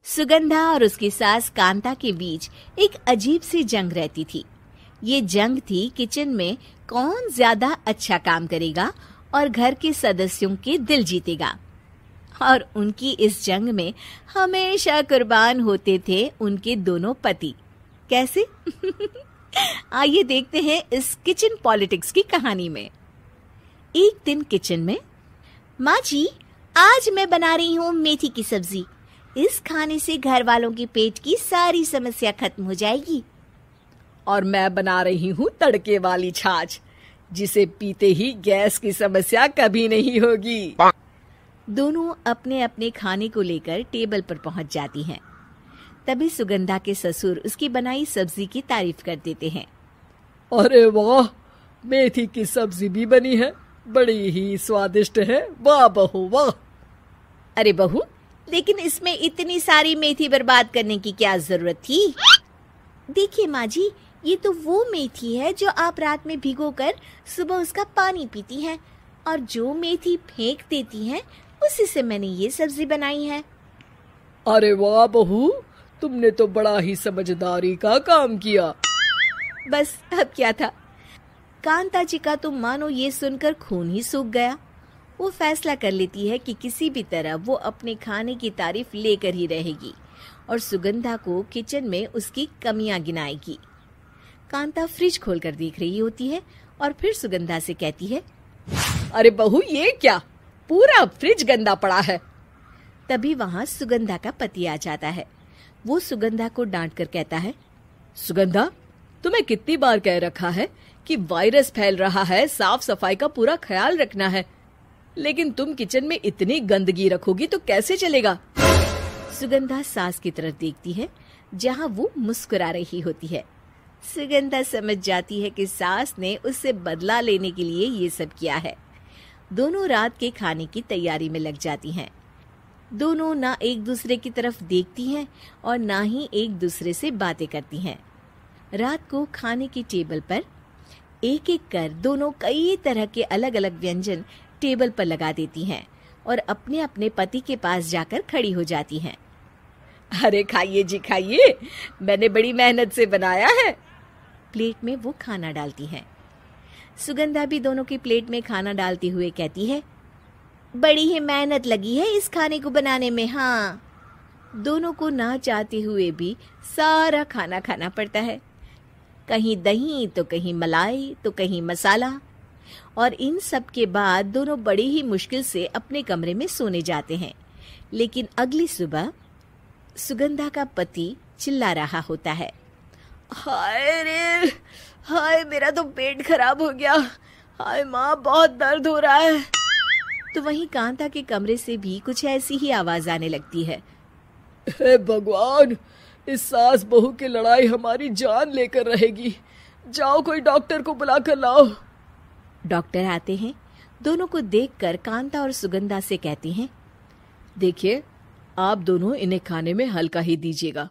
सुगंधा और उसकी सास कांता के बीच एक अजीब सी जंग रहती थी। ये जंग थी किचन में कौन ज्यादा अच्छा काम करेगा और घर के सदस्यों के दिल जीतेगा। और उनकी इस जंग में हमेशा कुर्बान होते थे उनके दोनों पति। कैसे? आइए देखते हैं इस किचन पॉलिटिक्स की कहानी में। एक दिन किचन में, माँ जी, आज मैं बना रही हूँ मेथी की सब्जी। इस खाने से घर वालों के पेट की सारी समस्या खत्म हो जाएगी। और मैं बना रही हूँ तड़के वाली छाछ, जिसे पीते ही गैस की समस्या कभी नहीं होगी। दोनों अपने अपने खाने को लेकर टेबल पर पहुंच जाती हैं। तभी सुगंधा के ससुर उसकी बनाई सब्जी की तारीफ कर देते हैं। अरे वाह, मेथी की सब्जी भी बनी है, बड़ी ही स्वादिष्ट है। वाह बहू वाह। अरे बहू, लेकिन इसमें इतनी सारी मेथी बर्बाद करने की क्या जरूरत थी? देखिए माँ जी, ये तो वो मेथी है जो आप रात में भिगोकर सुबह उसका पानी पीती हैं, और जो मेथी फेंक देती हैं उसी से मैंने ये सब्जी बनाई है। अरे वाह बहू, तुमने तो बड़ा ही समझदारी का काम किया। बस अब क्या था, कांता जी का तो मानो ये सुनकर खून ही सूख गया। वो फैसला कर लेती है कि किसी भी तरह वो अपने खाने की तारीफ लेकर ही रहेगी और सुगंधा को किचन में उसकी कमियां गिनाएगी। कांता फ्रिज खोलकर देख रही होती है और फिर सुगंधा से कहती है, अरे बहू, ये क्या, पूरा फ्रिज गंदा पड़ा है। तभी वहां सुगंधा का पति आ जाता है। वो सुगंधा को डांट कर कहता है, सुगंधा, तुम्हें कितनी बार कह रखा है कि वायरस फैल रहा है, साफ सफाई का पूरा ख्याल रखना है, लेकिन तुम किचन में इतनी गंदगी रखोगी तो कैसे चलेगा। सुगंधा सास की तरफ देखती है जहां वो मुस्कुरा रही होती है। सुगंधा समझ जाती है कि सास ने उससे बदला लेने के लिए ये सब किया है। दोनों रात के खाने की तैयारी में लग जाती हैं। दोनों ना एक दूसरे की तरफ देखती हैं और ना ही एक दूसरे से बातें करती हैं। रात को खाने की टेबल पर एक एक कर दोनों कई तरह के अलग अलग व्यंजन टेबल पर लगा देती हैं और अपने अपने पति के पास जाकर खड़ी हो जाती हैं। अरे खाइए जी खाइए, मैंने बड़ी मेहनत से बनाया है। प्लेट में वो खाना डालती हैं। सुगंधा भी दोनों की प्लेट में खाना डालते हुए कहती है, बड़ी ही मेहनत लगी है इस खाने को बनाने में। हाँ, दोनों को ना चाहते हुए भी सारा खाना खाना पड़ता है। कहीं दही तो कहीं मलाई तो कहीं मसाला। और इन सब के बाद दोनों बड़ी ही मुश्किल से अपने कमरे में सोने जाते हैं। लेकिन अगली सुबह सुगंधा का पति चिल्ला रहा होता है, हाय रे, हाय मेरा तो पेट खराब हो गया, हाय माँ बहुत दर्द हो रहा है। तो वहीं कांता के कमरे से भी कुछ ऐसी ही आवाज आने लगती है। हे भगवान, इस सास बहू की लड़ाई हमारी जान लेकर रहेगी। जाओ कोई डॉक्टर को बुला कर लाओ। डॉक्टर आते हैं। दोनों को देखकर कांता और सुगंधा से कहती हैं, देखिए, आप दोनों इन्हें खाने में हल्का ही दीजिएगा।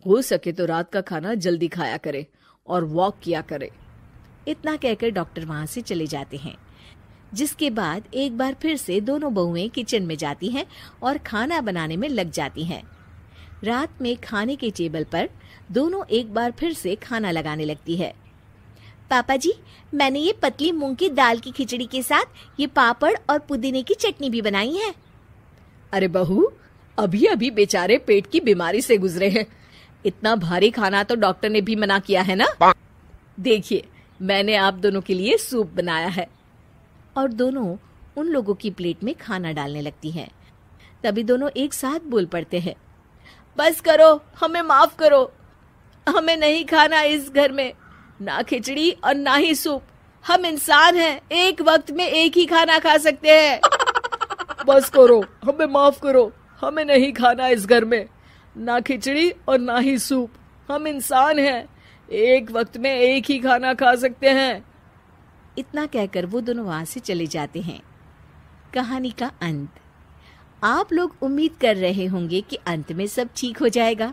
हो सके तो रात का खाना जल्दी खाया करे और वॉक किया करे। इतना कहकर डॉक्टर वहां से चले जाते हैं। जिसके बाद एक बार फिर से दोनों बहुएं किचन में जाती हैं और खाना बनाने में लग जाती हैं। रात में खाने के टेबल पर दोनों एक बार फिर से खाना लगाने लगती है। पापा जी, मैंने ये पतली मूंग की दाल की खिचड़ी के साथ ये पापड़ और पुदीने की चटनी भी बनाई है। अरे बहू, अभी अभी बेचारे पेट की बीमारी से गुजरे हैं, इतना भारी खाना तो डॉक्टर ने भी मना किया है ना। देखिए, मैंने आप दोनों के लिए सूप बनाया है। और दोनों उन लोगों की प्लेट में खाना डालने लगती हैं। तभी दोनों एक साथ बोल पड़ते हैं, बस करो, हमें माफ करो, हमें नहीं खाना इस घर में ना खिचड़ी और ना ही सूप। हम इंसान हैं, एक वक्त में एक ही खाना खा सकते हैं। बस करो, हमें माफ करो, हमें नहीं खाना इस घर में ना खिचड़ी और ना ही सूप। हम इंसान हैं, एक वक्त में एक ही खाना खा सकते हैं। इतना कहकर वो दोनों वहां से चले जाते हैं। कहानी का अंत। आप लोग उम्मीद कर रहे होंगे कि अंत में सब ठीक हो जाएगा।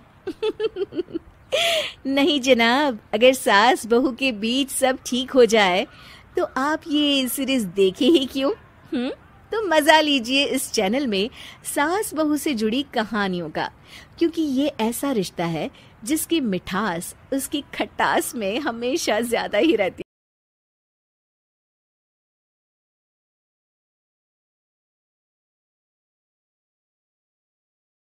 नहीं जनाब, अगर सास बहू के बीच सब ठीक हो जाए तो आप ये सीरीज देखे ही क्यों? तो मजा लीजिए इस चैनल में सास बहू से जुड़ी कहानियों का, क्योंकि ये ऐसा रिश्ता है जिसकी मिठास उसकी खटास में हमेशा ज्यादा ही रहती है।